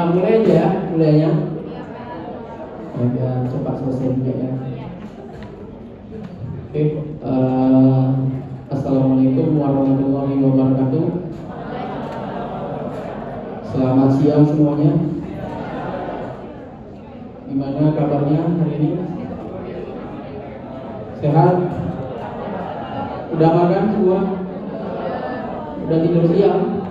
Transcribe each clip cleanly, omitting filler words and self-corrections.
Mulai aja ya, mulainya. Ya, biar cepat selesai juga ya. Oke, Assalamualaikum warahmatullahi wabarakatuh. Selamat siang semuanya. Gimana kabarnya hari ini? Sehat? Udah makan semua? Udah tidur siang?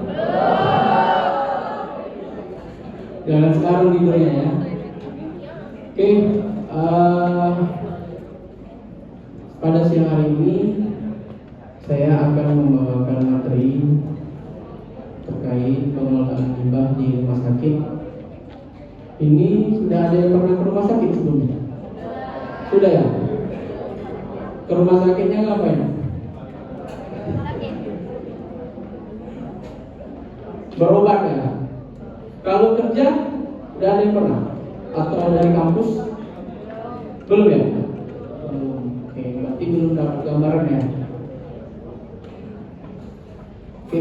Jangan sekarang tidurnya ya. Oke, pada siang hari ini saya akan membawakan materi terkait pengelolaan limbah di rumah sakit. Ini sudah ada yang pernah ke rumah sakit sebelumnya? Sudah ya? Ke rumah sakitnya ngapain? Berobat ya? Kalau kerja, udah ada yang pernah? Atau dari kampus? Belum ya? Oke, berarti belum dapat gambaran ya? Oke,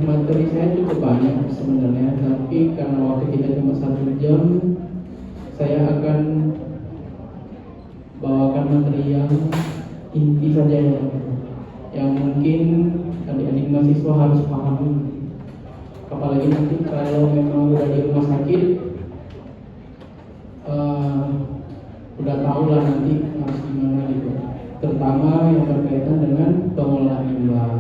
materi saya cukup banyak sebenarnya, tapi karena waktu kita cuma 1 jam, saya akan bawakan materi yang inti saja ya, yang mungkin adik-adik mahasiswa harus pahami. Apalagi nanti kalau memang udah di rumah sakit, udah tahu lah nanti harus gimana gitu. Terutama yang berkaitan dengan pengelolaan limbah.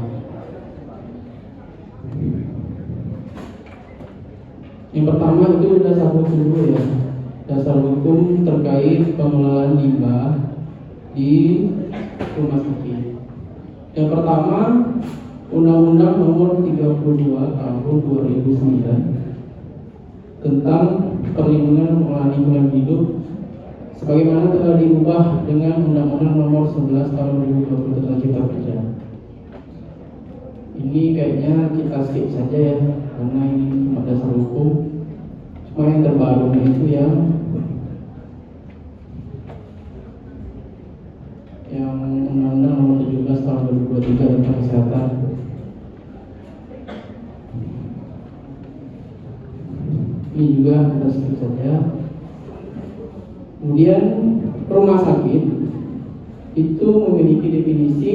Yang pertama itu dasar hukum dulu ya. Dasar hukum terkait pengelolaan limbah di rumah sakit. Yang pertama, Undang-Undang Nomor 32 Tahun 2009 tentang perlindungan pengelolaan lingkungan hidup, sebagaimana telah diubah dengan Undang-Undang Nomor 11 Tahun 2020 tentang Cipta Kerja. Ini kayaknya kita skip saja ya, karena ini cuma dasar hukum. Cuma yang terbarunya itu yang Undang-Undang Nomor 17 Tahun 2023 tentang kesehatan. Ini juga kita skip saja. Kemudian rumah sakit itu memiliki definisi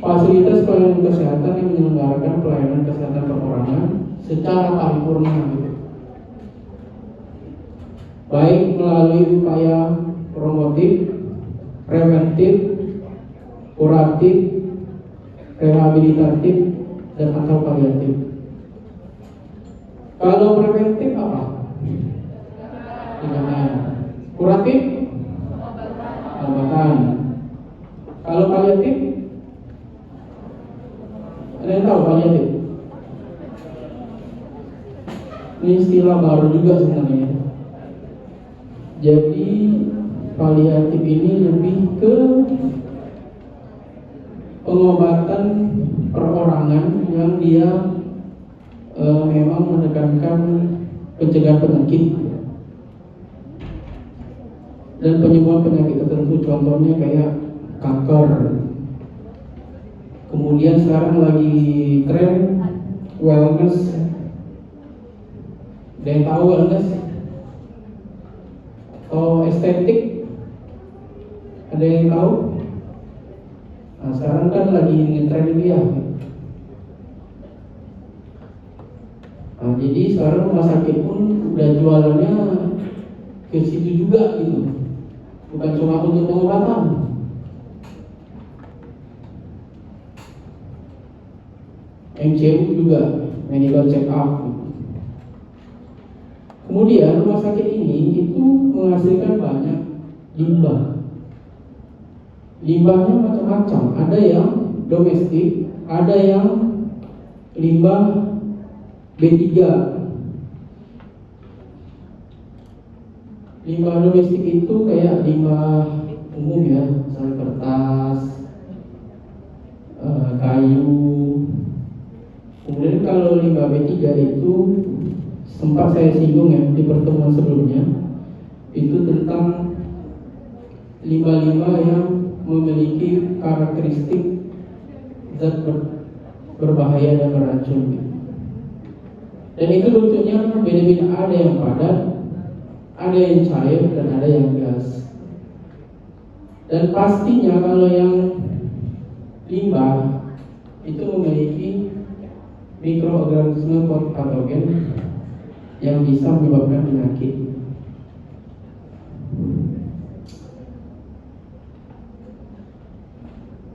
fasilitas pelayanan kesehatan yang menyelenggarakan pelayanan kesehatan perorangan secara paripurna gitu. Baik melalui upaya promotif, preventif, kuratif, rehabilitatif, dan atau paliatif. Kalau preventif apa? Tindakan. Kuratif? Pengobatan. Kalau paliatif? Ada yang tahu paliatif? Ini istilah baru juga sebenarnya. Jadi paliatif ini lebih ke pengobatan perorangan yang dia memang menekankan pencegahan penyakit dan penyembuhan penyakit tertentu, contohnya kayak kanker. Kemudian sekarang lagi tren wellness. Ada yang tahu wellness? Atau estetik? Ada yang tahu? Nah, sekarang kan lagi ngetren itu ya. Nah, jadi sekarang rumah sakit pun udah jualannya ke situ juga gitu. Bukan cuma untuk pengobatan. MCU juga, medical check up. Kemudian rumah sakit ini itu menghasilkan banyak limbah. Limbahnya macam-macam. Ada yang domestik, ada yang limbah B3. Limbah domestik itu kayak limbah umum ya, misalnya kertas, kayu. Kemudian kalau limbah B3 itu sempat saya singgung ya di pertemuan sebelumnya, itu tentang limbah-limbah yang memiliki karakteristik zat berbahaya dan beracun. Dan itu bentuknya beda-beda, ada yang padat, ada yang cair, dan ada yang gas. Dan pastinya kalau yang limbah itu memiliki mikroorganisme patogen yang bisa menyebabkan penyakit.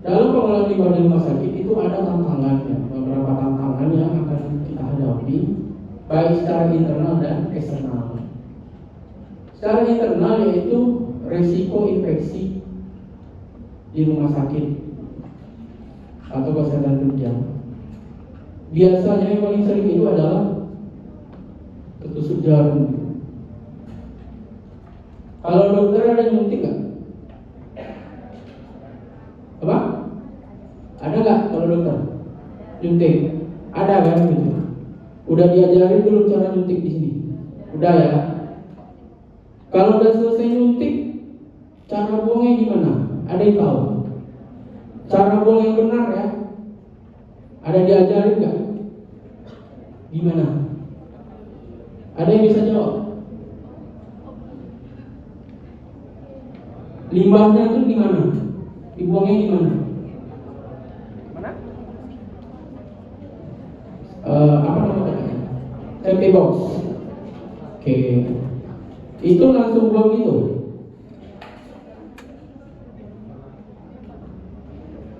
Dalam pengelolaan limbah di rumah sakit itu ada tantangan, ya, beberapa tantangan yang akan kita hadapi, baik secara internal dan eksternal. Secara internal yaitu resiko infeksi di rumah sakit atau kesehatan kerja. Biasanya yang paling sering itu adalah ketusuk jarum. Kalau dokter ada yang nyuntik nggak? Apa? Ada nggak kalau dokter nyuntik? Ada kan gitu? Udah diajarin belum cara nyuntik di sini? Udah ya. Kalau udah selesai nyuntik, cara buangnya gimana? Ada yang tahu? Cara buang yang benar ya? Ada diajarin nggak? Gimana? Ada yang bisa jawab? Limbahnya itu gimana? Dibuangnya gimana? Mana? Apa namanya? Safety box. Oke. Itu langsung buang gitu.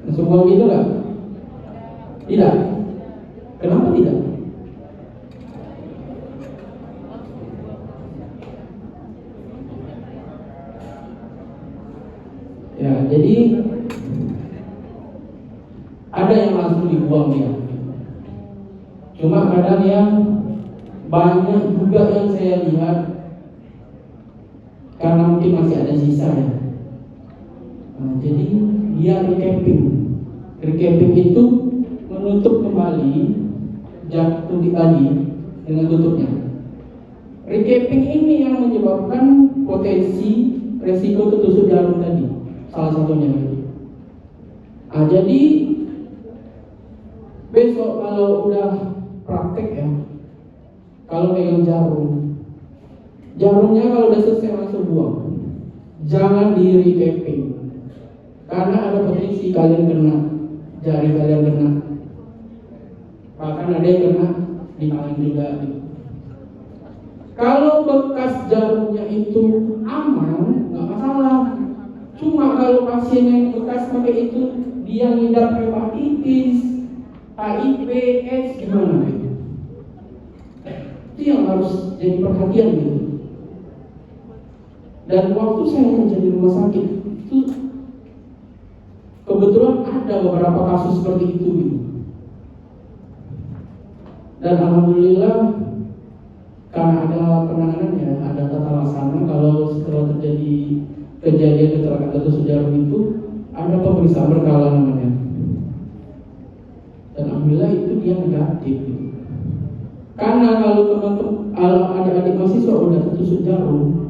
Langsung buang gitu nggak? Tidak. Kenapa tidak? Ya, jadi ada yang langsung dibuang ya. Cuma kadang yang banyak juga yang saya lihat karena mungkin masih ada sisa ya. Jadi dia recapping. Recapping itu menutup kembali jantung tadi dengan tutupnya. Recapping ini yang menyebabkan potensi resiko ketusuk jarum tadi, salah satunya. Jadi besok kalau udah praktek ya, kalau pegang jarumnya kalau udah selesai langsung buang, jangan di recapping, karena ada potensi kalian kena, jari kalian kena, bahkan ada yang kena di tangan juga. Kalau bekas jarumnya itu aman, nggak masalah. Cuma kalau pasien yang bekas pakai itu dia ngidap hepatitis, HIV, AIDS gimana? Itu yang harus jadi perhatian gitu. Dan waktu saya kerja di rumah sakit itu kebetulan ada beberapa kasus seperti itu gitu. Dan alhamdulillah karena ada penanganannya, ada tata laksana. Kalau setelah terjadi kejadian kecelakaan ketusuk jarum itu ada pemeriksaan berkala namanya. Dan alhamdulillah itu dia negatif gitu. Karena kalau teman-teman adik-adik mahasiswa udah ketusuk jarum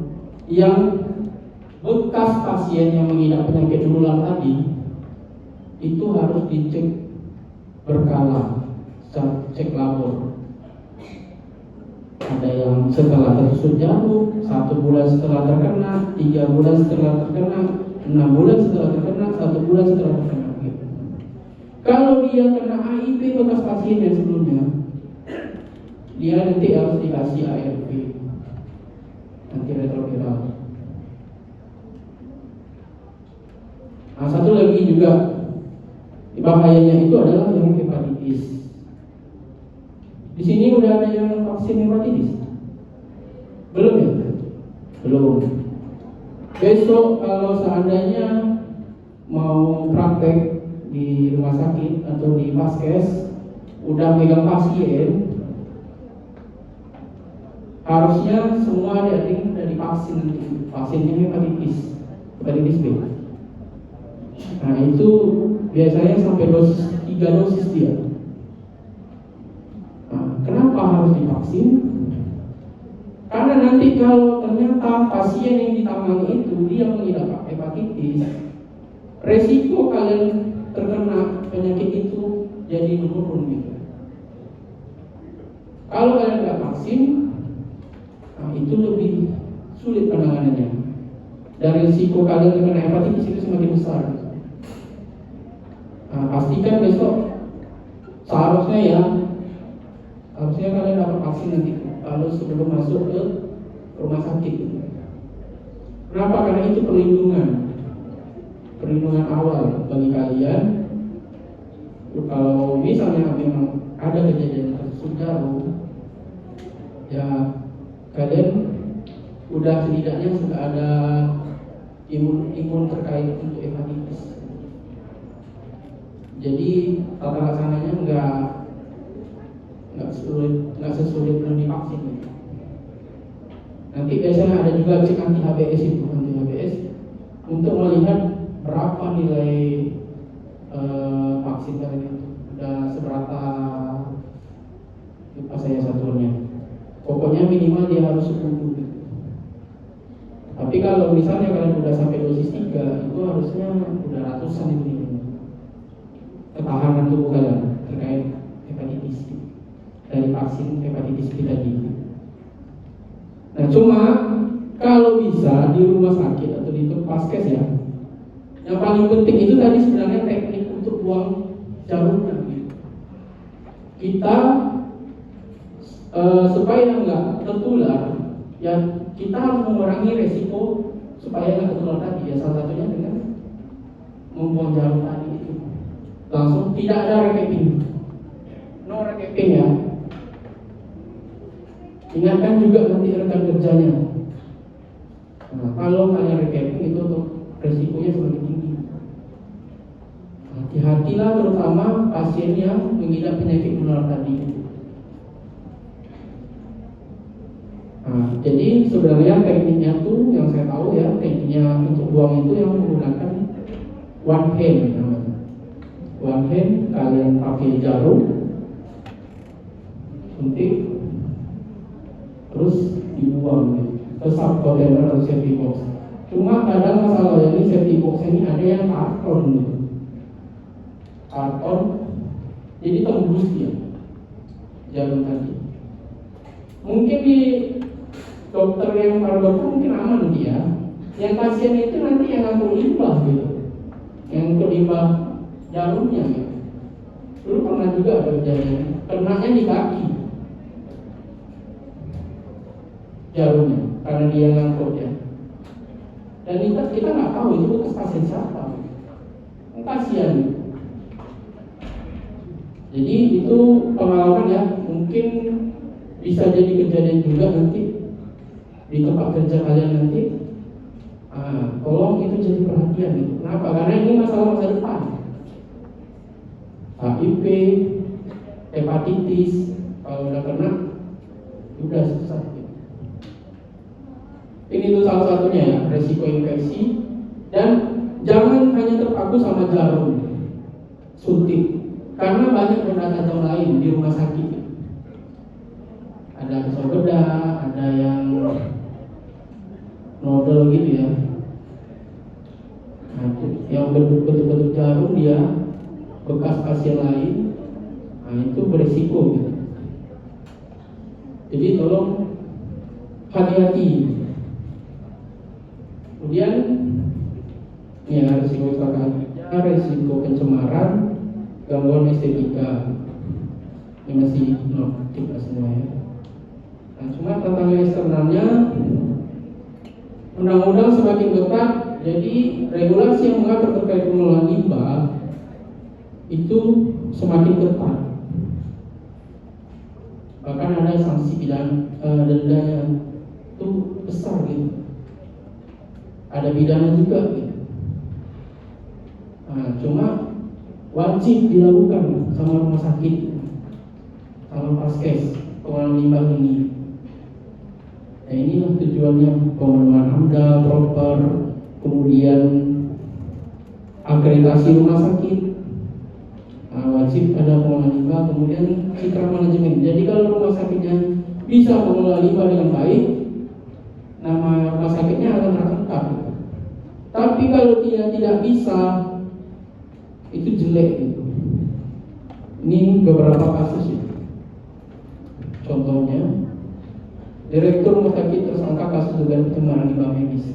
yang bekas pasien yang mengidap penyakit menular tadi, itu harus dicek berkala, cek labor. Ada yang setelah tertusuk jarum 1 bulan setelah terkena, 3 bulan setelah terkena, 6 bulan setelah terkena, 1 bulan setelah terkena gitu. Kalau dia kena HIV bekas pasien yang sebelumnya, dia nanti harus dikasih ARV, antiretroviral. Nah, satu lagi juga bahayanya itu adalah yang hepatitis. Di sini udah ada yang vaksin hepatitis? Belum ya? Belum. Besok kalau seandainya mau praktek di rumah sakit atau di vaskes, udah megang pasien, harusnya semua adik-adik udah divaksin nanti. Vaksinnya hepatitis B. Nah itu biasanya sampai 3 dosis dia. Kenapa harus divaksin? Karena nanti kalau ternyata pasien yang ditangani itu dia mengidap hepatitis, resiko kalian terkena penyakit itu jadi menurun gitu. Kalau kalian nggak vaksin, nah itu lebih sulit penanganannya. Dan risiko kalian terkena hepatitis itu semakin besar. Nah, pastikan besok seharusnya kalian dapat vaksin nanti kalau sebelum masuk ke rumah sakit. Kenapa? Karena itu perlindungan awal bagi kalian. Kalau misalnya memang ada kejadian kasus jarum, ya kalian setidaknya sudah ada imun terkait untuk hepatitis. Jadi tata laksananya nggak sesulit belum divaksin. Nanti biasanya ada juga cek anti HBS untuk melihat berapa nilai vaksin kalian itu, udah seberapa, lupa saya satuannya. Pokoknya minimal dia harus 10 gitu. Tapi kalau misalnya kalian udah sampai dosis 3, itu harusnya udah ratusan itu ketahanan tubuh kalian terkait hepatitis dari vaksin hepatitis B tadi. Nah, cuma kalau bisa di rumah sakit atau di paskes ya, yang paling penting itu tadi sebenarnya teknik untuk buang jarumnya. Kita supaya nggak tertular, ya kita harus mengurangi resiko supaya nggak tertular tadi. Ya salah satunya dengan membuang jarum tadi itu. Langsung tidak ada recapping, no recapping ya. Ingatkan juga nanti rekan kerjanya. Nah, kalau kalian recapping itu untuk resikonya semakin tinggi. Hati-hatilah terutama pasien yang mengidap penyakit menular tadi. Nah, jadi sebenarnya tekniknya tuh yang saya tahu ya, tekniknya untuk buang itu yang menggunakan one hand namanya. One hand kalian pakai jarum, suntik, terus dibuang ke sub container atau safety box. Cuma kadang masalahnya ini safety box ini ada yang karton gitu. Karton, jadi tembus dia jarum tadi. Mungkin di dokter yang para dokter mungkin aman dia. Yang pasien itu nanti yang ngangkut limbah gitu, yang limbah jarumnya gitu. Dulu pernah juga ada kejadian, kenanya di kaki jarumnya karena dia ngangkut ya. Dan kita nggak tahu itu bekas pasien siapa, kasihan. Jadi itu pengalaman ya, mungkin bisa jadi kejadian juga nanti di tempat kerja kalian nanti. Tolong itu jadi perhatian gitu. Kenapa? Karena ini masalah masa depan. HIV, hepatitis, kalau udah kena, udah susah. Gitu. Ini tuh salah satunya ya, resiko infeksi. Dan jangan hanya terpaku sama jarum suntik, karena banyak benda tajam lain di rumah sakit. Ada pisau bedah, ada yang nodel gitu ya. Nah, yang bentuk-bentuk jarum dia bekas pasien lain, nah itu beresiko gitu. Jadi tolong hati-hati. Kemudian ya resiko kecelakaan, resiko pencemaran, gangguan estetika, ini masih normatif semua ya. Nah, cuma tantangan eksternalnya, undang-undang semakin ketat, jadi regulasi yang mengatur terkait pengelolaan limbah itu semakin ketat. Bahkan ada sanksi pidana, dendanya itu besar gitu. Ada pidana juga gitu. Nah, cuma wajib dilakukan sama rumah sakit, sama paskes pengelolaan limbah ini. Nah, ini tujuannya pemenuhan AMDAL proper, kemudian akreditasi rumah sakit, wajib ada pengelolaan limbah, kemudian citra manajemen. Jadi kalau rumah sakitnya bisa mengelola limbah dengan baik, nama rumah sakitnya akan terangkat. Tapi kalau dia tidak bisa, itu jelek gitu. Ini beberapa kasus ya. Contoh Contohnya, direktur rumah sakit tersangka kasus dugaan pencemaran limbah medis.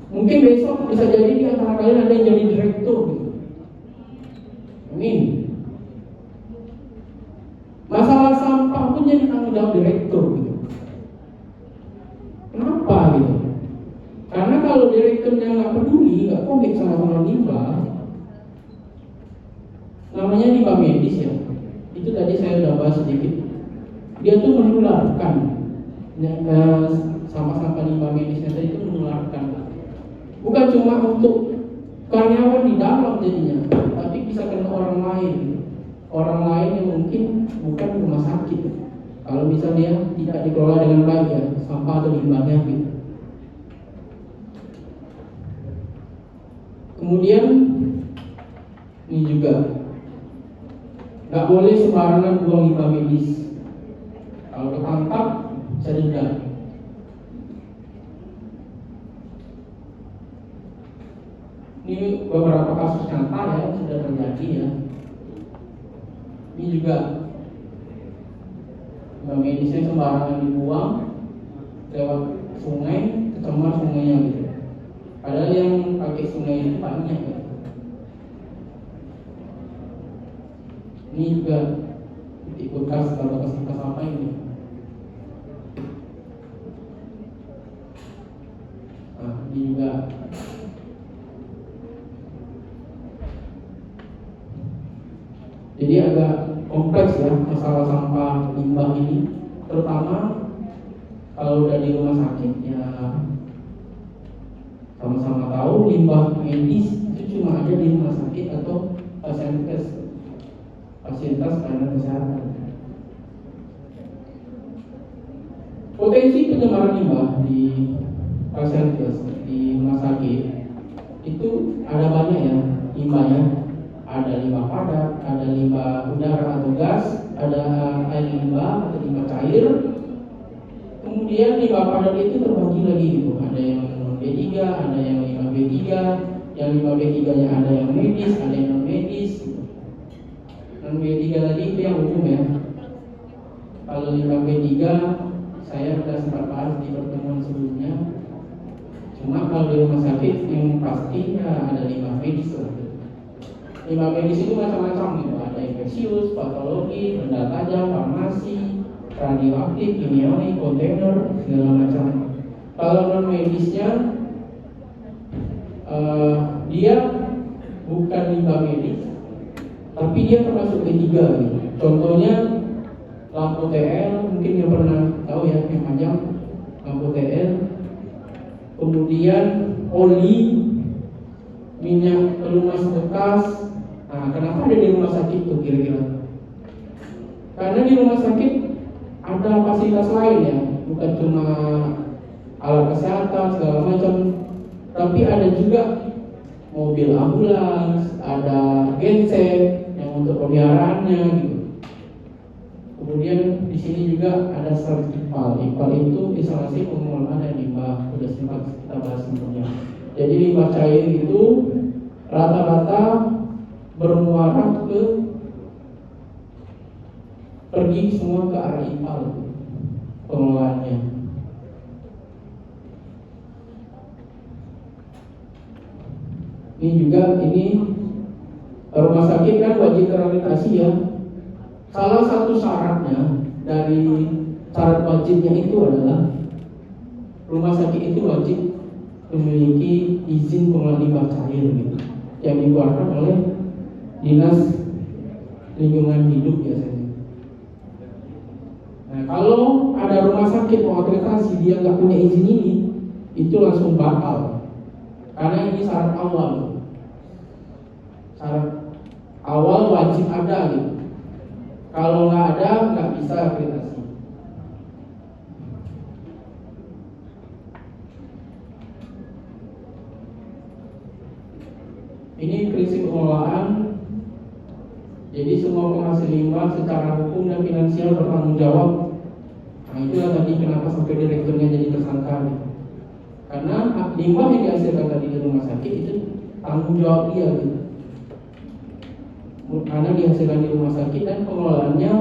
Mungkin besok bisa jadi di antara kalian ada yang jadi direktur gitu. Amin. Masalah sampah pun jadi tanggung jawab direktur gitu. Kenapa gitu? Karena kalau direkturnya nggak peduli, nggak komit sama limbah, namanya limbah medis ya. Itu tadi saya udah bahas sedikit. Dia tuh menularkan, sampah-sampah limbah medisnya tadi itu menularkan. Bukan cuma untuk karyawan di dalam jadinya, tapi bisa kena orang lain. Orang lain yang mungkin bukan rumah sakit. Kalau bisa dia tidak dikelola dengan baik ya, sampah atau limbahnya gitu. Kemudian ini juga nggak boleh sembarangan buang limbah medis. Kalau ketangkap bisa denda. Ini beberapa kasus nyata ya yang sudah terjadi ya. Ini juga limbah medisnya sembarangan dibuang lewat sungai, kecemar sungainya gitu. Padahal yang pakai sungai itu banyak ya. Ini juga titik bekas atau bekas apa ini. Nah, ini juga jadi agak kompleks ya masalah sampah limbah ini, terutama kalau udah di rumah sakit ya. Sama-sama tahu limbah medis itu cuma ada di rumah sakit atau fasilitas pelayanan kesehatan. Potensi pencemaran limbah di fasilitas di rumah sakit itu ada banyak ya limbahnya. Ada limbah padat, ada limbah udara atau gas, ada air limbah atau limbah cair. Kemudian limbah padat itu terbagi lagi gitu. Ada yang B3, ada yang limbah B3, yang limbah B3-nya ada yang medis, ada yang non medis. Non B3 tadi itu yang umum ya. Kalau limbah B3 saya sudah sempat bahas di pertemuan sebelumnya. Cuma kalau di rumah sakit yang pasti ya ada limbah medis lah. Limbah medis itu macam-macam gitu. Ada infeksius, patologi, benda tajam, farmasi, radioaktif, kimiawi, kontainer, segala macam. Kalau non medisnya dia bukan limbah medis, tapi dia termasuk B3 gitu. Contohnya lampu TL, mungkin yang pernah tahu ya yang panjang lampu TL. Kemudian oli, minyak pelumas bekas. Nah, kenapa ada di rumah sakit tuh kira-kira? Karena di rumah sakit ada fasilitas lain ya, bukan cuma alat kesehatan segala macam, tapi ada juga mobil ambulans, ada genset yang untuk peliharaannya gitu. Kemudian di sini juga ada servis IPAL. IPAL itu instalasi pengelolaan limbah, sudah sempat kita bahas sebelumnya. Jadi limbah cair itu rata-rata bermuara pergi semua ke arah IPAL pengelolaannya. Ini juga rumah sakit kan wajib terakreditasi ya. Salah satu syaratnya dari syarat wajibnya itu adalah rumah sakit itu wajib memiliki izin pengelolaan limbah cair gitu, yang dikeluarkan oleh Dinas Lingkungan Hidup biasanya. Nah, kalau ada rumah sakit mau akreditasi dia nggak punya izin ini, itu langsung batal. Karena ini syarat awal. Syarat awal wajib ada gitu. Kalau nggak ada nggak bisa akreditasi. Ini prinsip pengelolaan. Jadi semua penghasil limbah secara hukum dan finansial bertanggung jawab. Nah, itulah tadi kenapa sampai direkturnya jadi tersangka gitu. Karena limbah yang dihasilkan tadi di rumah sakit itu tanggung jawab dia gitu. Karena dihasilkan di rumah sakit dan pengelolaannya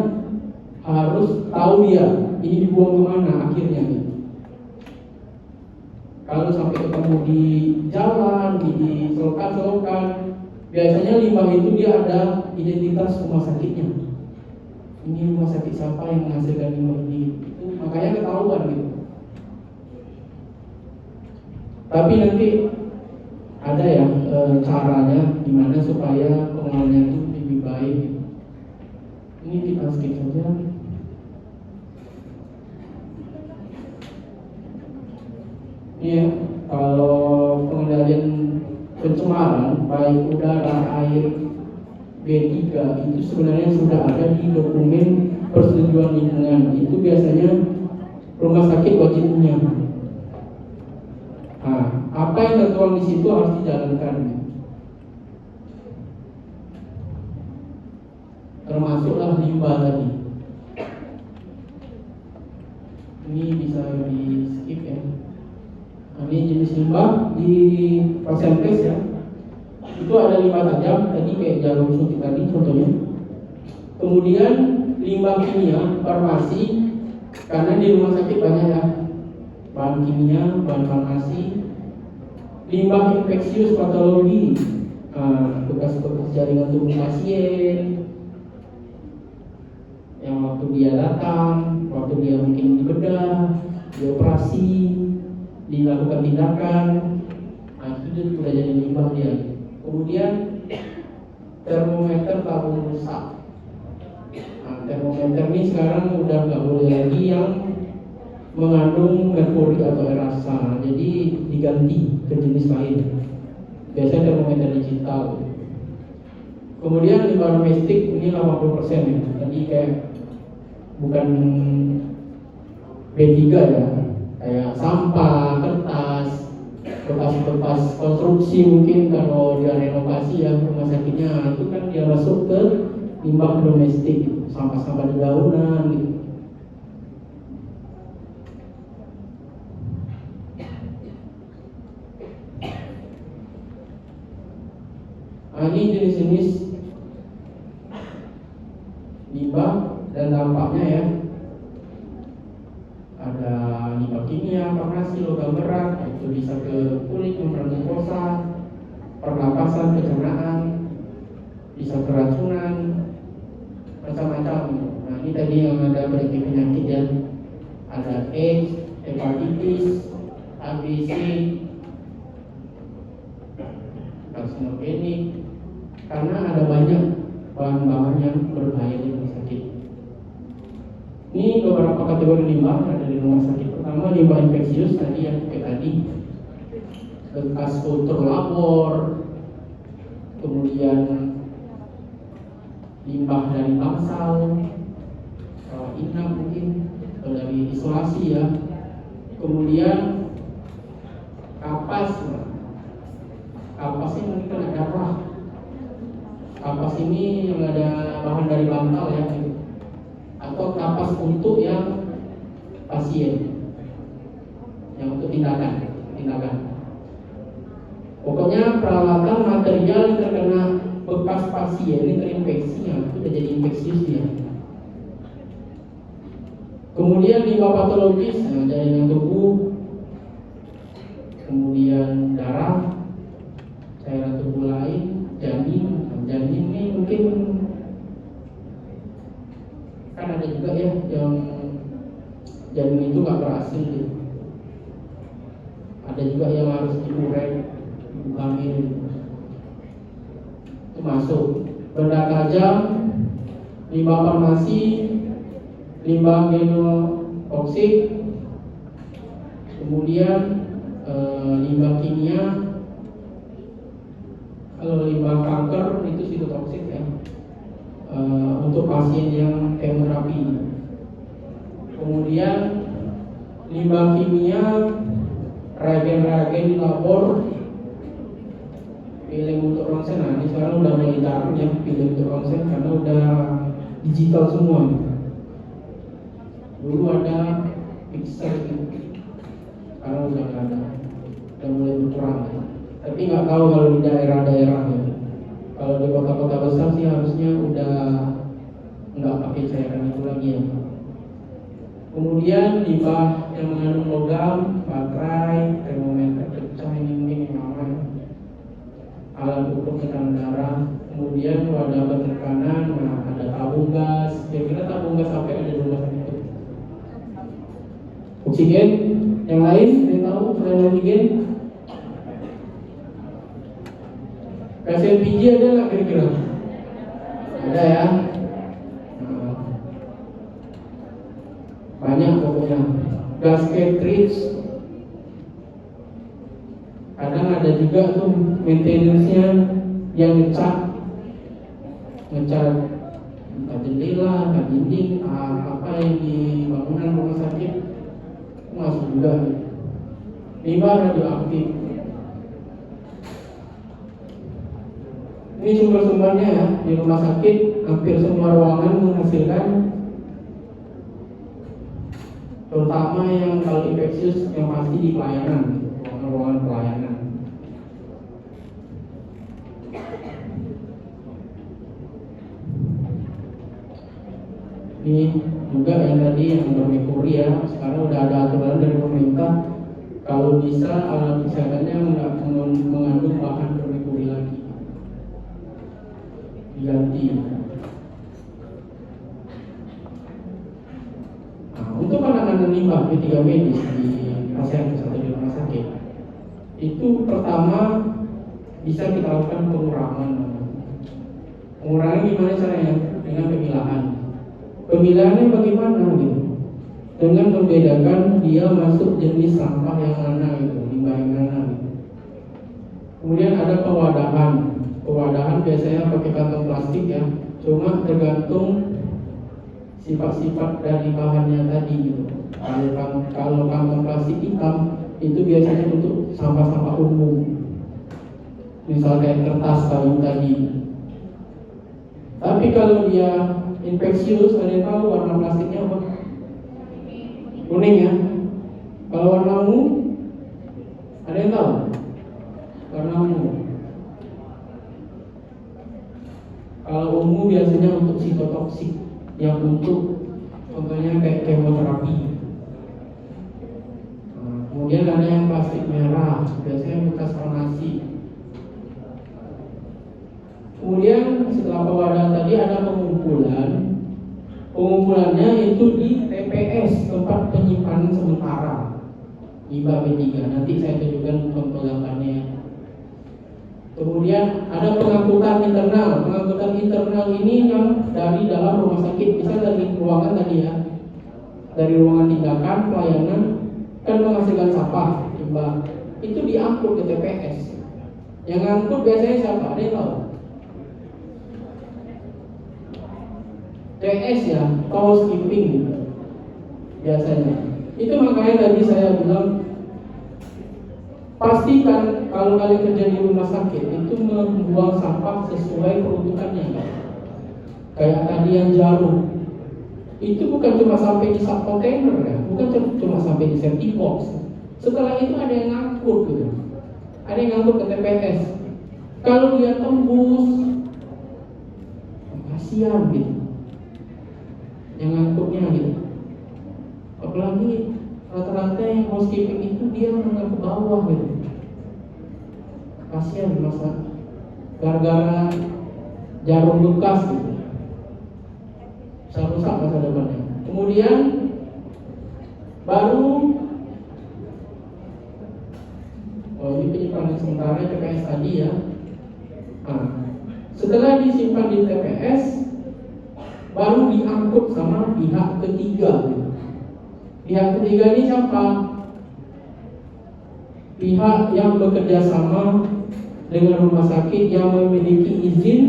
harus tahu dia ini dibuang kemana akhirnya nih. Kalau sampai ketemu di jalan, di selokan-selokan, biasanya limbah itu dia ada identitas rumah sakitnya. Ini rumah sakit siapa yang menghasilkan limbah ini? Itu makanya ketahuan gitu. Tapi nanti ada ya caranya gimana supaya pengolahannya itu lebih baik. Ini kita skip saja. Ya, kalau pengendalian pencemaran baik udara, air, B3 itu sebenarnya sudah ada di dokumen persetujuan lingkungan. Itu biasanya rumah sakit wajib punya. Nah, apa yang tertuang di situ harus dijalankan. Termasuklah limbah tadi. Ini bisa di skip ya. Ini jenis limbah di Pasempres ya. Itu ada limbah tajam tadi kayak jarum suntik tadi contohnya. Kemudian limbah kimia, farmasi, karena di rumah sakit banyak ya bahan kimia, bahan farmasi. Limbah infeksius patologi, bekas-bekas jaringan tubuh pasien yang waktu dia datang, waktu dia mungkin dibedah, dioperasi, dilakukan tindakan, itu sudah jadi limbah dia. Kemudian termometer tabung rusak. Termometer ini sekarang udah nggak boleh lagi yang mengandung merkuri atau erasa, jadi diganti ke jenis lain. Biasanya termometer digital. Kemudian limbah domestik ini 80% ya. Tadi kayak bukan B3 ya, kayak sampah, kertas, bekas-bekas konstruksi mungkin kalau dia renovasi ya rumah sakitnya itu kan dia masuk ke limbah domestik, sampah-sampah dedaunan gitu. Nah, ini jenis-jenis limbah dan dampaknya ya. Ada limbah kimia, farmasi, logam berat, itu bisa ke kulit, membran mukosa, pernapasan, pencernaan, bisa keracunan, macam-macam. Nah, ini tadi yang ada penyakit ya. Ada AIDS, hepatitis, ABC, karsinogenik, karena ada banyak bahan-bahan yang berbahaya di rumah sakit. Ini beberapa kategori limbah yang ada di rumah sakit. Pertama limbah infeksius tadi yang kayak tadi, bekas kultur labor, kemudian limbah dari bangsal, inap mungkin, atau dari isolasi ya. Kemudian kapas ini mungkin kena darah. Kapas ini yang ada bahan dari bantal ya, atau kapas untuk yang pasien, yang untuk tindakan. Pokoknya peralatan material yang terkena bekas pasien ini terinfeksi, itu sudah jadi infeksius dia. Kemudian limbah patologis, jaringan tubuh, kemudian darah, cairan tubuh lain, janin ini mungkin kan ada juga ya yang janin itu nggak berhasil gitu. Ada juga yang harus diurek, hamil, itu masuk. Benda tajam, limbah farmasi, limbah genotoksik, kemudian limbah kimia. Kalau limbah kanker itu sitotoksik ya, untuk pasien yang kemoterapi. Kemudian limbah kimia, reagen-reagen di labor, film untuk ronsen. Nah, ini sekarang udah mulai jarang ya film untuk ronsen karena udah digital semua. Dulu ada pixel gitu, sekarang udah nggak ada, udah mulai berkurang. Tapi nggak tahu kalau di daerah-daerah ya. Kalau di kota-kota besar sih harusnya udah nggak pakai cairan itu lagi ya. Kemudian limbah yang mengandung logam, baterai, termometer pecah ini mungkin yang lama ya. Alat ukur tekanan darah, kemudian wadah bertekanan, nah ada tabung gas. Kira-kira tabung gas apa yang ada di rumah sakit itu? Oksigen. Yang lain, ada yang tahu selain oksigen? Gas LPG ada nggak kira-kira? Ada ya. Nah, banyak pokoknya. Gas cartridge. Kadang ada juga tuh maintenance-nya yang ngecat entah jendela, entah dinding, apa yang di bangunan rumah sakit masuk juga. Limbah radioaktif. Ini sumber-sumbernya ya, di rumah sakit hampir semua ruangan menghasilkan, terutama yang kalau infeksius yang pasti di pelayanan, ruangan pelayanan. Ini juga yang tadi yang bermerkuri ya, sekarang udah ada aturan dari pemerintah kalau bisa alat kesehatannya nggak mengandung bahan bermerkuri lagi, diganti. Nah, untuk penanganan limbah P3 medis di pasien atau di rumah sakit, itu pertama bisa kita lakukan pengurangan. Pengurangan gimana caranya? Dengan pemilahan. Pemilahannya bagaimana gitu? Dengan membedakan dia masuk jenis sampah yang mana gitu, limbah yang mana gitu. Kemudian ada pewadahan. Pewadahan biasanya pakai kantong plastik ya, cuma tergantung sifat-sifat dari bahannya tadi gitu. Kalau kantong plastik hitam itu biasanya untuk sampah-sampah umum, misalnya kertas kayu tadi. Tapi kalau dia infeksius, ada yang tahu warna plastiknya apa? Kuning ya. Kalau warna ungu, ada yang tahu? Warna ungu. Kalau ungu biasanya untuk sitotoksik, yang untuk contohnya kayak kemoterapi. Nah, kemudian ada yang plastik merah, biasanya bekas farmasi. Kemudian setelah pewadahan tadi ada pengumpulan. Pengumpulannya itu di TPS, tempat penyimpanan sementara limbah B3. Nanti saya tunjukkan contoh gambarnya. Kemudian ada pengangkutan internal. Pengangkutan internal ini yang dari dalam rumah sakit, bisa dari ruangan tadi ya, dari ruangan tindakan pelayanan kan menghasilkan sampah limbah, itu diangkut ke TPS. Yang ngangkut biasanya siapa? Ada yang tahu? TS ya, housekeeping biasanya. Itu makanya tadi saya bilang, pastikan kalau kalian kerja di rumah sakit itu membuang sampah sesuai peruntukannya. Kayak tadi yang jarum, itu bukan cuma sampai di sub container ya, bukan cuma sampai di safety box. Setelah itu ada yang ngangkut gitu, ada yang ngangkut ke TPS. Kalau dia tembus, kasihan gitu yang ngangkutnya gitu. Apalagi rata-rata yang housekeeping itu dia menengah ke bawah gitu. Kasihan masa gara-gara jarum bekas gitu, bisa rusak masa depannya. Kemudian baru ini penyimpanan sementara TPS tadi ya. Nah, setelah disimpan di TPS, baru diangkut sama pihak ketiga. Pihak ketiga ini siapa? Pihak yang bekerja sama dengan rumah sakit yang memiliki izin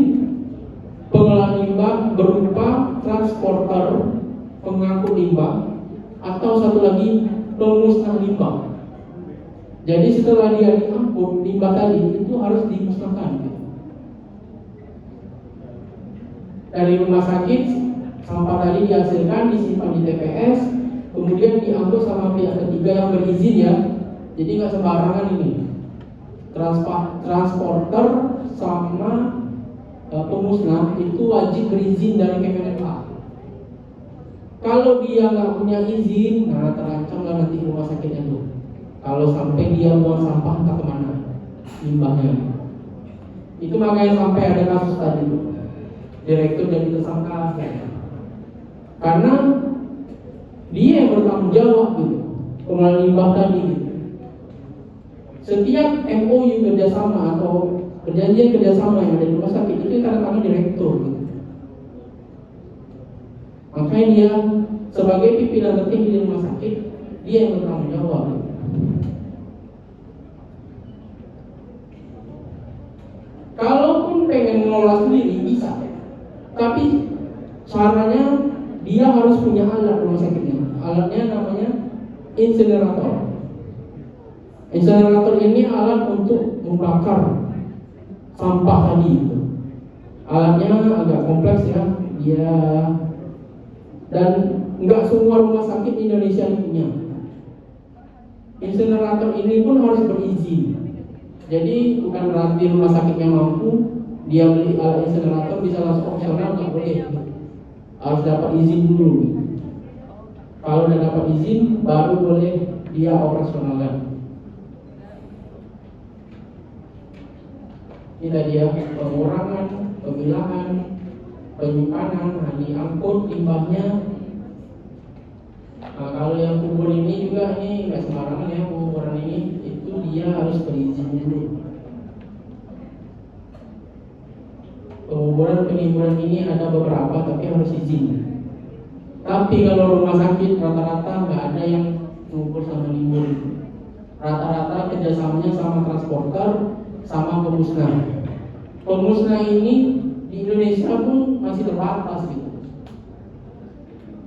pengelola limbah berupa transporter pengangkut limbah atau satu lagi pemusnah limbah. Jadi setelah dia diangkut limbah tadi itu harus dimusnahkan. Dari rumah sakit sampah tadi dihasilkan, disimpan di TPS, kemudian diangkut sama pihak ketiga yang berizin ya. Jadi nggak sembarangan ini. Transporter sama pemusnah itu wajib berizin dari Kemenpa. Kalau dia nggak punya izin, nah terancam lah nanti rumah sakitnya tuh. Kalau sampai dia buang sampah entah kemana limbahnya. Itu makanya sampai ada kasus tadi tuh, direktur jadi tersangka karena dia yang bertanggung jawab gitu, pengelolaan limbah tadi gitu. Setiap MOU kerjasama atau perjanjian kerjasama yang ada di rumah sakit itu tanda tangan direktur gitu. Makanya dia sebagai pimpinan tertinggi di rumah sakit, dia yang bertanggung jawab gitu. Kalaupun pengen mengelola sendiri bisa, tapi caranya dia harus punya alat rumah sakitnya. Alatnya namanya insinerator. Insinerator ini alat untuk membakar sampah tadi itu. Alatnya agak kompleks ya, dia dan nggak semua rumah sakit di Indonesia punya. Insinerator ini pun harus berizin. Jadi bukan berarti rumah sakitnya mampu dia beli alat insinerator bisa langsung opsional, nggak boleh. Harus dapat izin dulu. Kalau udah dapat izin baru boleh dia operasionalkan. Ini tadi ya, pengurangan, pemilahan, penyimpanan, diangkut limbahnya. Nah, kalau yang kubur ini juga ini nggak sembarangan ya, penguburan ini itu dia harus berizin dulu. Penguburan ini ada beberapa tapi harus izin. Tapi kalau rumah sakit rata-rata nggak ada yang mengubur sama limbah. Rata-rata kerjasamanya sama transporter, sama pemusnah. Pemusnah ini di Indonesia pun masih terbatas gitu.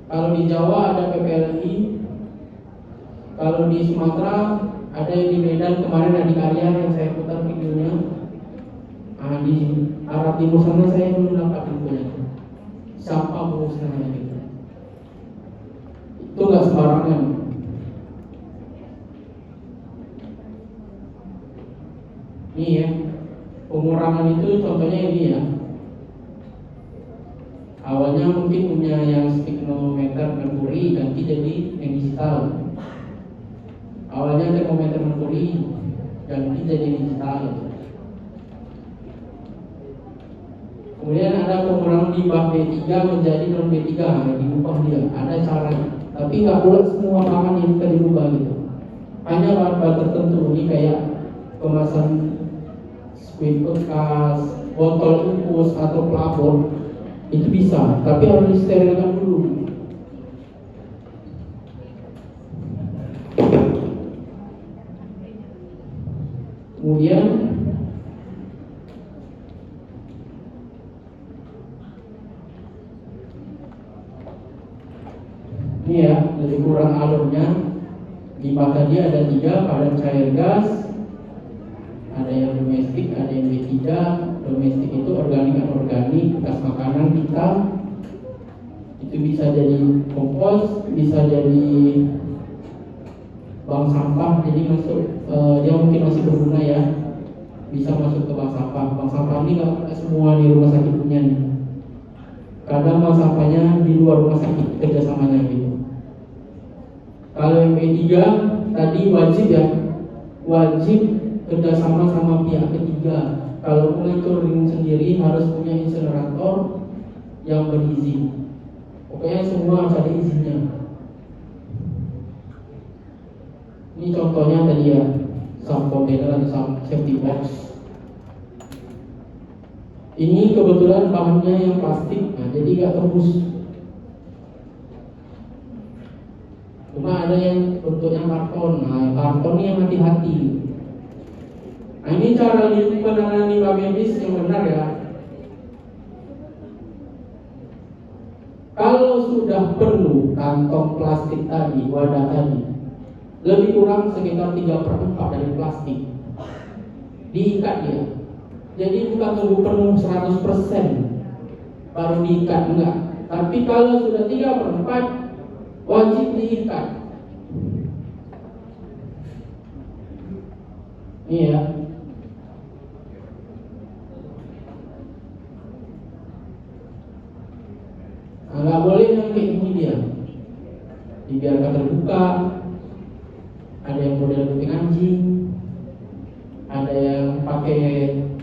Kalau di Jawa ada PPLI, kalau di Sumatera ada yang di Medan kemarin ada di Karya yang saya putar videonya. Nah, di arah timur sana saya belum dapat infonya. Siapa pemusnahnya gitu? Itu nggak sembarangan. Ini ya, pengurangan itu contohnya ini ya. Awalnya mungkin punya yang stigmometer merkuri ganti jadi yang digital. Awalnya termometer merkuri ganti jadi digital. Kemudian ada pengurangan limbah B3 menjadi non B3, diubah dia. Ada caranya. Tapi nggak boleh semua bahan yang bisa dirubah gitu. Hanya bahan-bahan tertentu ini kayak kemasan squid bekas, botol infus atau pelabur itu bisa, tapi harus disterilkan dulu. Kemudian ini ya, lebih kurang alurnya. Limbah tadi ada 3, padan cair gas, ada yang domestik, ada yang B3. Domestik itu organik anorganik, bekas makanan kita. Itu bisa jadi kompos, bisa jadi bank sampah. Jadi masuk, dia mungkin masih berguna ya, bisa masuk ke bank sampah. Bank sampah ini nggak semua di rumah sakit punya nih. Kadang bank sampahnya di luar rumah sakit kerjasamanya gitu. Kalau yang B3 tadi wajib ya, wajib kerjasama sama pihak ketiga. Kalau mengatur ring sendiri harus punya insinerator yang berizin. Pokoknya semua harus ada izinnya. Ini contohnya tadi ya, sump container atau sump safety box. Ini kebetulan bahannya yang plastik, nah jadi gak tembus. Cuma ada yang bentuknya karton. Nah karton ini yang hati-hati. Nah ini cara penanganan limbah medis yang benar ya. Kalau sudah penuh kantong plastik tadi, wadah tadi, lebih kurang sekitar 3/4 dari plastik, diikat dia. Jadi bukan tunggu penuh 100% baru diikat, enggak. Tapi kalau sudah 3/4 wajib diikat. Ini ya. Nggak boleh yang kayak gini dia. dibiarkan terbuka. Ada yang model kuping anjing, ada yang pakai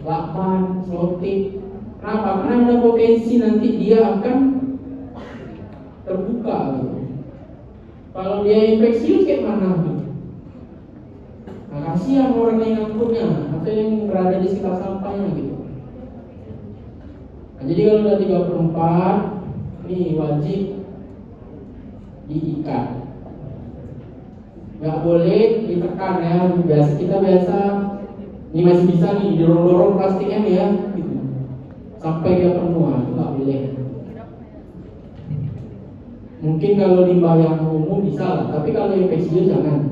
lakban, selotip. Kenapa? Karena ada potensi nanti dia akan terbuka gitu. Kalau dia infeksius kayak mana gitu? Nah, kasihan orang yang ngangkutnya atau yang berada di sekitar sampahnya gitu. Nah, jadi kalau udah 3/4 ini wajib diikat. Nggak boleh ditekan ya. Kita biasa ini masih bisa nih dorong-dorong plastiknya nih ya gitu. Sampai dia penuh, itu nggak boleh. Mungkin kalau limbah yang umum bisa lah, tapi kalau infeksius jangan.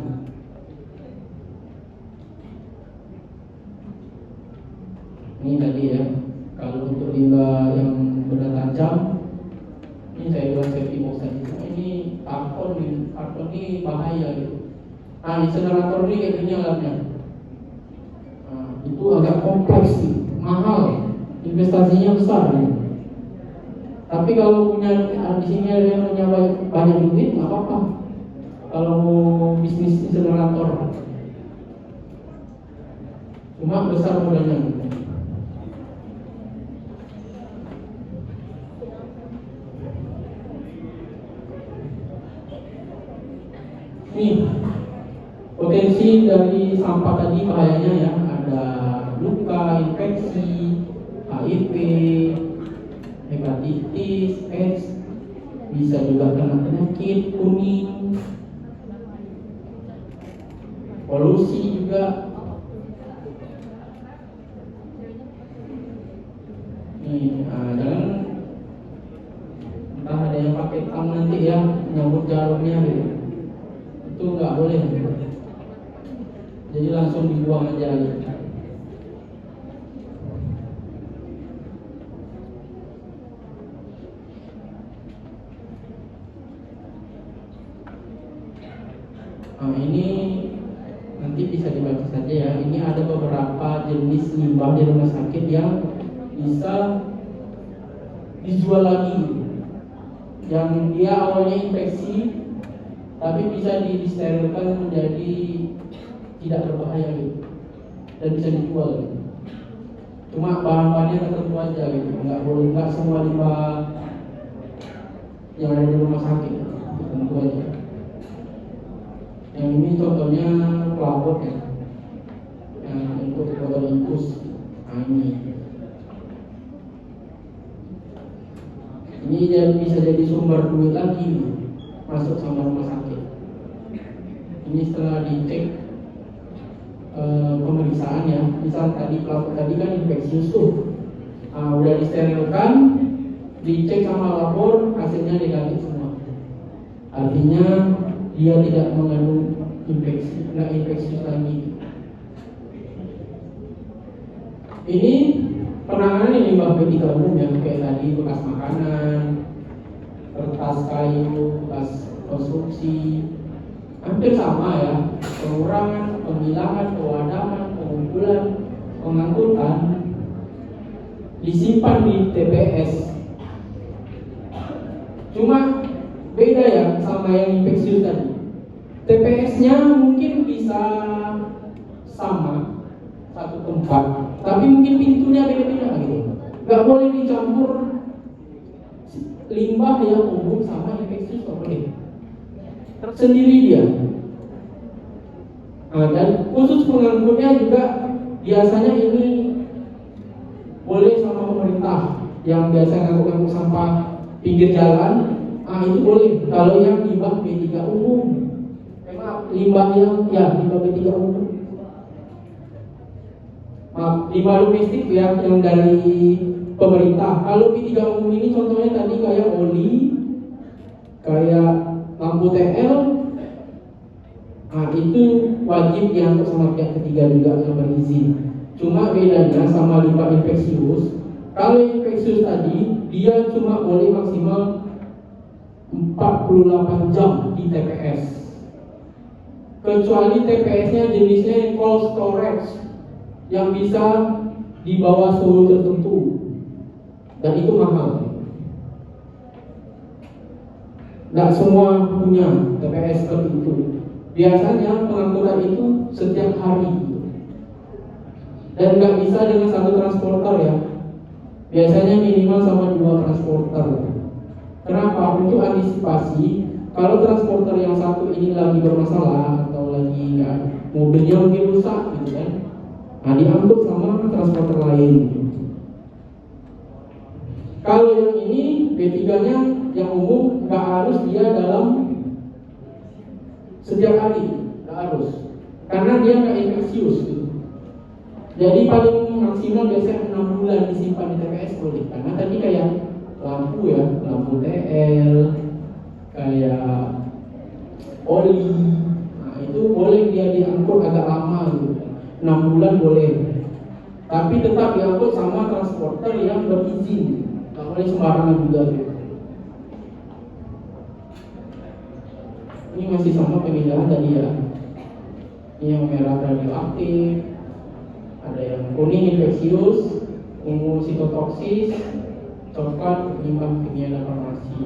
Ini tadi ya, kalau untuk limbah yang benda tajam, ini saya buat safety box tadi. Ini karton ini bahaya gitu. Nah, insinerator ini kayak gini alatnya. Nah, itu agak kompleks sih, mahal, investasinya besar gitu. Tapi kalau punya di sini ada yang punya banyak duit, nggak apa-apa. Kalau mau bisnis insinerator, cuma besar modalnya. Nih, potensi dari sampah tadi bahayanya ya, ada luka, infeksi, HIV, hepatitis, AIDS, bisa juga kena penyakit kuning, polusi juga. Nih, jangan entah ada yang pakai tang nanti ya nyambut jarumnya gitu. Itu nggak boleh. Jadi langsung dibuang aja gitu. Nah, ini nanti bisa dibaca saja ya. Ini ada beberapa jenis limbah di rumah sakit yang bisa dijual lagi. Yang dia awalnya infeksi, tapi bisa disterilkan menjadi tidak berbahaya gitu, dan bisa dijual gitu. Cuma bahan-bahannya tertentu aja gitu. Nggak semua limbah yang ada di rumah sakit, tertentu aja. Yang ini contohnya pelabot ya, yang untuk botol infus. Nah, ini bisa jadi sumber duit lagi masuk sama rumah sakit. Ini setelah dicek pemeriksaan ya, misal tadi pelabot tadi kan infeksius tuh, udah disterilkan, dicek sama labor, hasilnya negatif semua. Artinya dia tidak mengandung infeksi, nggak infeksius lagi. Ini penanganan yang limbah B3 umum ya, kayak tadi bekas makanan, kertas kayu, bekas konstruksi, hampir sama ya. Pengurangan, pemilahan, pewadahan, pengumpulan, pengangkutan disimpan di TPS. Cuma beda ya sama yang infeksius tadi. TPS-nya mungkin bisa sama satu tempat, tapi mungkin pintunya beda-beda gitu. Gak boleh dicampur limbah yang umum sama infeksius, gak boleh. Sendiri dia. Dan khusus pengangkutnya juga biasanya ini boleh sama pemerintah yang biasa ngangkut-ngangkut sampah pinggir jalan. Itu boleh kalau yang limbah B3 umum. Limbah limbah B3 umum. Limbah domestik yang dari pemerintah. Kalau B3 umum ini contohnya tadi kayak oli, kayak lampu TL, itu wajib diangkut sama pihak ketiga juga yang berizin. Cuma bedanya sama limbah infeksius, kalau infeksius tadi dia cuma boleh maksimal 48 jam di TPS. Kecuali TPS-nya jenisnya cold storage yang bisa di bawah suhu tertentu, dan itu mahal. Nggak semua punya TPS seperti itu. Biasanya pengangkutan itu setiap hari dan nggak bisa dengan satu transporter ya. Biasanya minimal sama 2 transporter. Kenapa? Untuk antisipasi kalau transporter yang satu ini lagi bermasalah atau lagi mobilnya mungkin rusak gitu kan, nah diangkut sama transporter lain. Kalau yang ini B3-nya yang umum nggak harus dia dalam setiap hari, nggak harus, karena dia nggak infeksius gitu. Jadi paling maksimal biasanya 6 bulan disimpan di TPS boleh. Karena tadi kayak lampu ya, lampu TL, kayak oli, nah itu boleh dia diangkut agak lama gitu. 6 bulan boleh. Tapi tetap diangkut sama transporter yang berizin, nggak boleh sembarangan juga gitu. Ini masih sama pemindahan tadi ya. Ini yang merah radioaktif, ada yang kuning infeksius, ungu sitotoksis, coklat limbah kimia dan farmasi.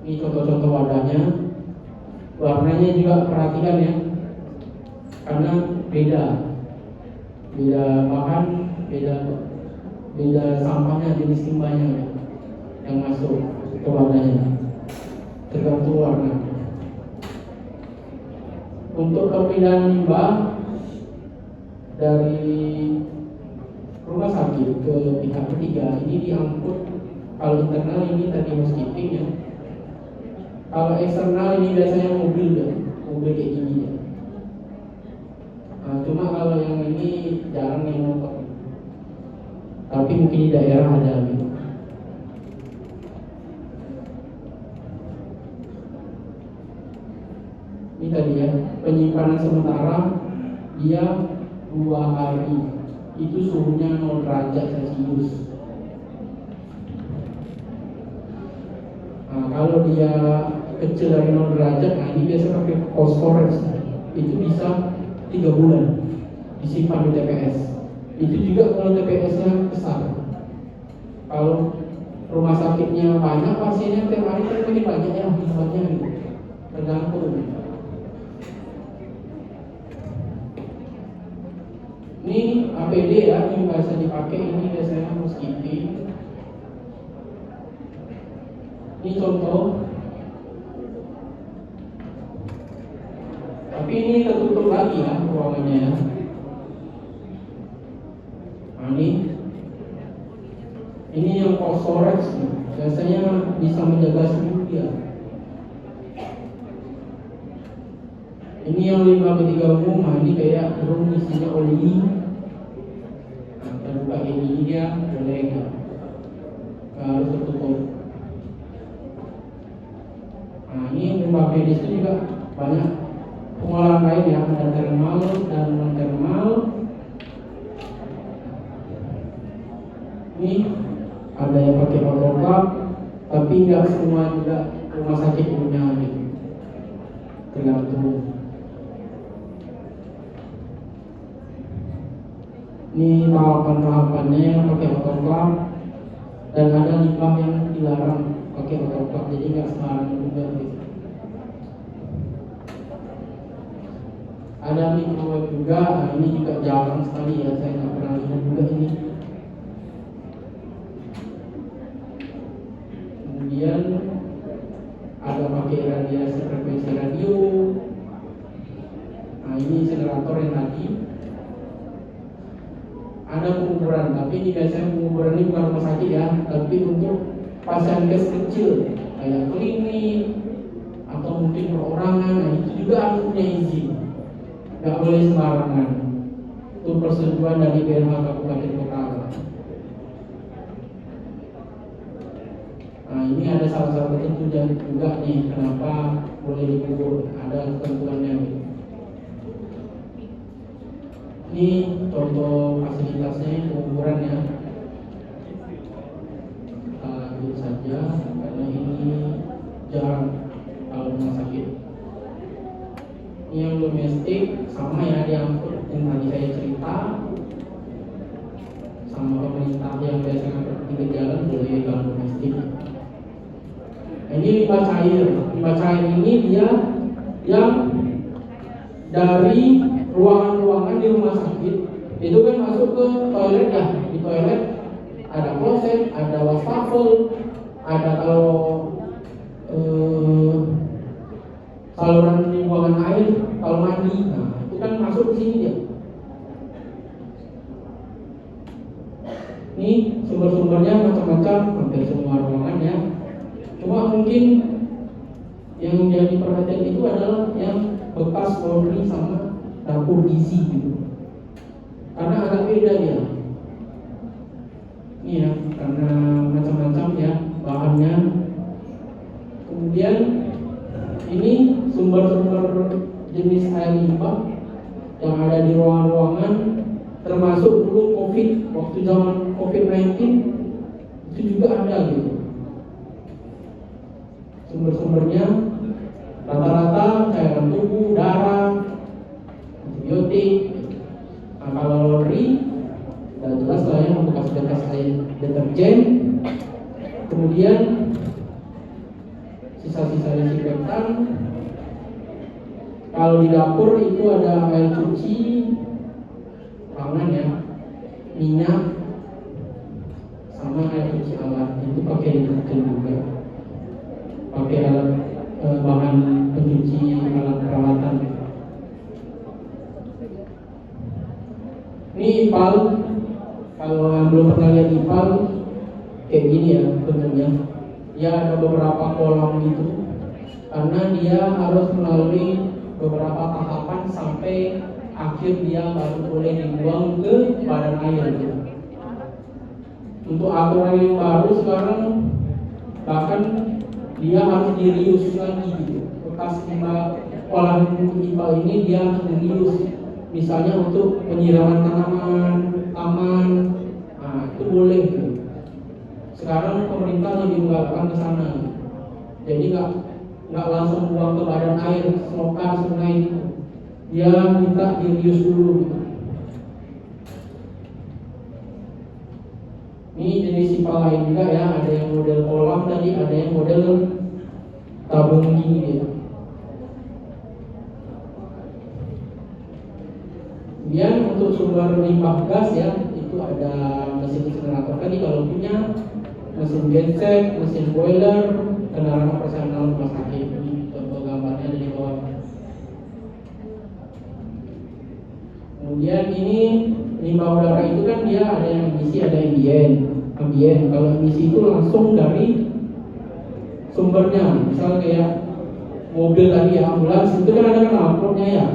Ini contoh-contoh wadahnya. Warnanya juga perhatikan ya, karena beda bahan, beda sampahnya, jenis limbahnya ya, yang masuk ke wadahnya, tergantung warna. Untuk pemindahan limbah dari rumah sakit ke pihak ketiga ini diangkut. Kalau internal ini tadi housekeeping ya. Kalau eksternal ini biasanya mobil ya, mobil kayak gini ya. Nah, cuma kalau yang ini jarang yang motor, tapi mungkin di daerah ada gitu. Ini tadi ya, penyimpanan sementara dia 2 hari, itu suhunya 0 derajat Celcius. Nah, kalau dia kecil dari 0 derajat, nah ini biasa pakai cold storage, itu bisa 3 bulan disimpan di TPS. Itu juga kalau TPS-nya besar. Kalau rumah sakitnya banyak pasiennya tiap hari kan lebih banyak ya limbahnya gitu, tergantung. Ini APD ya, yang biasa dipakai ini biasanya housekeeping. Ini contoh. Tapi ini tertutup lagi ya ruangannya ya. Nah, ini yang cold storage biasanya bisa menjaga suhu dia. Ini yang limbah B3 umum, nah ini kayak drum isinya oli. Nah, terbuka ini dia boleh nggak harus tertutup. Nah ini limbah medis itu juga banyak pengolahan lain ya, ada thermal dan non thermal. Ini ada yang pakai autoclave, tapi nggak semua juga rumah sakit punya gitu, tergantung. Ini tahapan-tahapannya yang pakai autoclave, dan ada limbah yang dilarang pakai autoclave, jadi nggak sembarangan juga gitu. Ada microwave juga, nah ini juga jarang sekali ya, saya nggak pernah lihat juga ini. Kemudian ada pakai radiasi frekuensi radio. Nah ini generator yang tadi. Ada pengukuran, tapi ini biasanya pengukuran ini bukan rumah sakit ya, tapi untuk pasien kes kecil kayak klinik atau mungkin perorangan. Nah itu juga harus punya izin, nggak boleh sembarangan. Itu persetujuan dari BLH Kabupaten Kota. Nah ini ada salah satu ketentuan juga nih, kenapa boleh dikubur, ada ketentuannya. Ini contoh fasilitasnya, penguburan ya. Kita lanjut saja karena ini jarang kalau rumah sakit. Ini yang domestik sama ya, diangkut yang tadi saya cerita, sama pemerintah yang biasanya pergi ke jalan boleh kalau domestik. ini limbah cair. Limbah cair ini dia yang dari ruangan-ruangan di rumah sakit itu kan masuk ke toilet ya. Di toilet ada kloset, ada wastafel, ada kalau saluran buangan air kalau mandi, nah itu kan masuk ke sini dia. Ini sumber-sumbernya macam-macam, hampir semua ruangan ya. Cuma mungkin yang menjadi perhatian itu adalah yang bekas laundry sama dapur isi gitu. Karena agak beda dia. Ini ya, karena macam-macam ya bahannya. Kemudian ini sumber-sumber jenis air limbah yang ada di ruangan-ruangan, termasuk dulu COVID, waktu zaman COVID-19 itu juga ada gitu. Sumber-sumbernya rata-rata cairan tubuh, darah, antibiotik. Nah, kalau laundry sudah jelas lah ya, bekas-bekas air deterjen, kemudian sisa-sisa desinfektan. Kalau di dapur itu ada air cuci tangan ya, minyak, sama air cuci alat. Itu pakai deterjen juga, pakai alat bahan pencuci alat perawatan. Ini IPAL. Kalau yang belum pernah lihat IPAL kayak gini ya bentuknya. Dia ada beberapa kolam gitu, karena dia harus melalui beberapa tahapan sampai akhir dia baru boleh dibuang ke badan air gitu. Untuk aturan yang baru sekarang bahkan dia harus dirius lagi gitu. Bekas olahan IPAL ini dia harus dirius, misalnya untuk penyiraman tanaman, taman, nah itu boleh gitu. Sekarang pemerintah lebih menggalakkan ke sana, jadi nggak langsung buang ke badan air, selokan, sungai gitu. Dia minta dirius dulu gitu. Ini jenis IPAL lain juga ya, ada yang model kolam tadi, ada yang model tabung gini gitu. Kemudian untuk sumber limbah gas ya, itu ada mesin generator tadi kalau punya, mesin genset, mesin boiler, kendaraan operasional rumah sakit. Ini contoh gambarnya ada di bawah. Kemudian ini limbah udara itu kan dia ada yang emisi, ada ambien. Kalau emisi itu langsung dari sumbernya. Misal kayak mobil tadi ya, ambulans itu kan ada knalpotnya ya.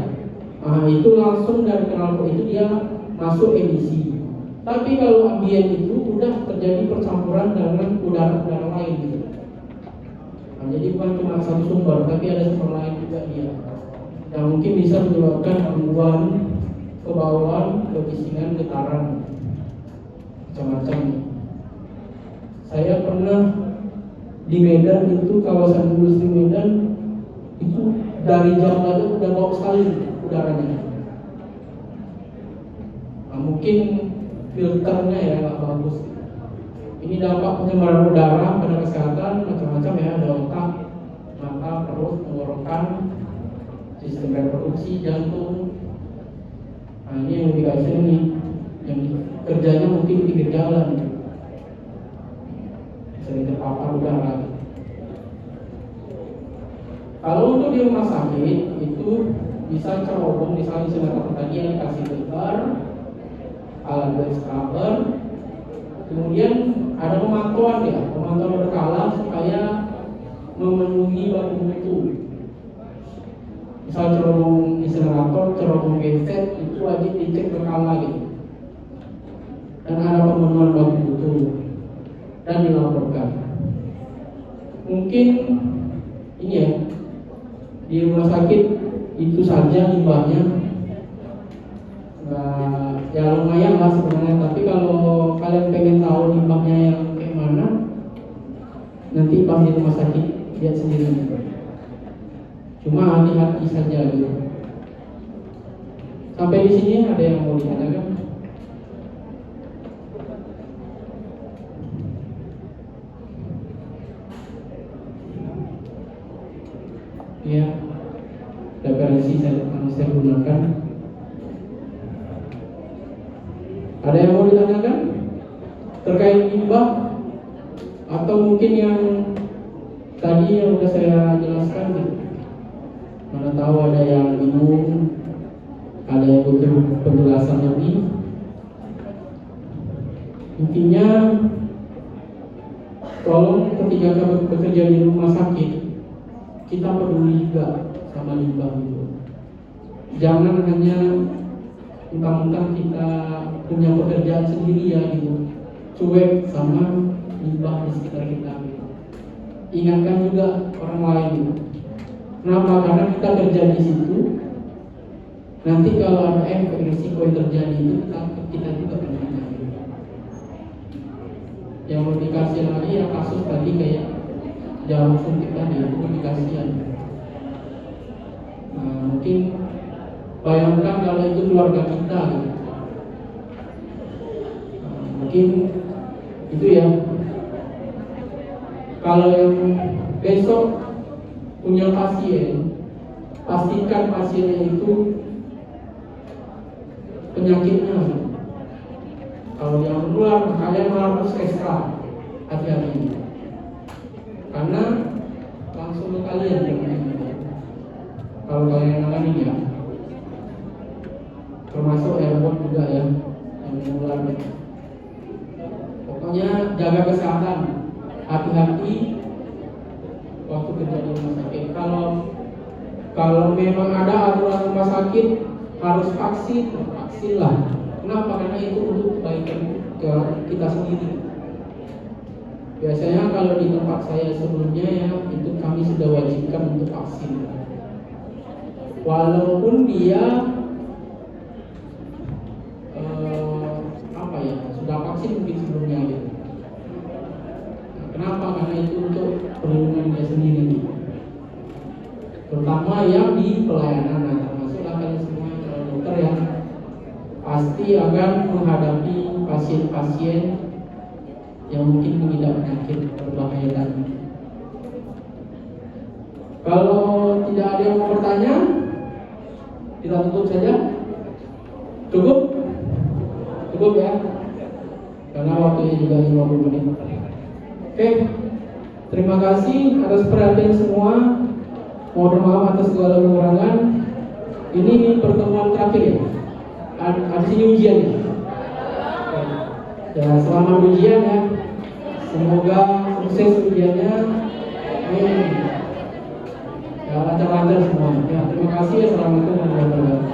Nah itu langsung dari knalpot itu dia masuk emisi. Tapi kalau ambien itu udah terjadi percampuran dengan udara-udara lain gitu. Nah, jadi bukan cuma satu sumber, tapi ada sumber lain juga dia, yang mungkin bisa menyebabkan gangguan kebauan, kebisingan, getaran, macam-macam. Saya pernah di Medan itu, kawasan industri Medan itu dari jauh aja udah bau sekali udaranya. Nah, mungkin filternya ya nggak bagus. Ini dampak pencemaran udara pada kesehatan macam-macam ya, ada otak, mata, perut, tenggorokan, sistem reproduksi, jantung. Nah ini yang lebih kasih nih, yang kerjanya mungkin di pinggir jalan, sering terpapar udara. Kalau untuk di rumah sakit itu bisa cerobong, misalnya sinetron tadi yang dikasih filter, alat bed scrubber, kemudian ada pemantauan ya, pemantauan berkala supaya memenuhi baku mutu. Misal cerobong insinerator, cerobong genset itu wajib dicek berkala gitu. Dan ada pemenuhan baku mutu dan dilaporkan. Mungkin ini ya, di rumah sakit itu saja limbahnya ya lumayan lah sebenarnya, tapi kalau kalian pengen tahu limbahnya yang kayak mana, nanti pas di rumah sakit lihat sendiri. Cuma hati-hati saja gitu. Sampai di sini ada yang mau ditanyakan? Ya, referensi saya gunakan. Ada yang mau ditanyakan terkait limbah atau mungkin yang tadi yang sudah saya jelaskan gitu? Mana tahu ada yang bingung, ada yang butuh penjelasan lebih. Intinya, tolong ketika kita bekerja di rumah sakit, kita peduli juga sama limbah itu. Jangan hanya mentang-mentang kita punya pekerjaan sendiri ya gitu, cuek sama limbah di sekitar kita gitu. Ingatkan juga orang lain gitu. Kenapa? Karena kita kerja di situ. Nanti kalau ada efek risiko yang terjadi itu kita juga kena. Yang mau dikasih lagi ya kasus tadi kayak jarum suntik tadi itu dikasihan. Nah, mungkin bayangkan kalau itu keluarga kita gitu. Nah, mungkin itu ya. Kalau yang besok punya pasien, pastikan pasiennya itu penyakitnya. Kalau yang menular, kalian harus ekstra hati-hati. Karena langsung ke kalian kalau kalian menangani ya. Termasuk airborne juga ya yang menular. Pokoknya jaga kesehatan, hati-hati waktu kerja di rumah sakit. Kalau memang ada aturan rumah sakit harus vaksin lah. Kenapa? Karena itu untuk kebaikan kita sendiri. Biasanya kalau di tempat saya sebelumnya ya itu kami sudah wajibkan untuk vaksin. Walaupun dia sudah vaksin mungkin sebelumnya gitu. Nah, kenapa? Karena itu untuk perlindungan dia sendiri. Terutama yang di pelayanan, nah, termasuklah kalian semua dokter yang pasti akan menghadapi pasien-pasien yang mungkin mengidap penyakit berbahaya tadi. Kalau tidak ada yang mau bertanya, kita tutup saja. Cukup? Cukup ya? Karena waktunya juga 50 menit. Oke, terima kasih atas perhatian semua. Mohon maaf atas segala kekurangan. Ini pertemuan terakhir ya. Habis ini ujian ya. Ya, selamat ujian ya. Semoga sukses ujiannya. Amin. Ya, lancar-lancar semua. Ya, terima kasih. Assalamualaikum warahmatullahi wabarakatuh.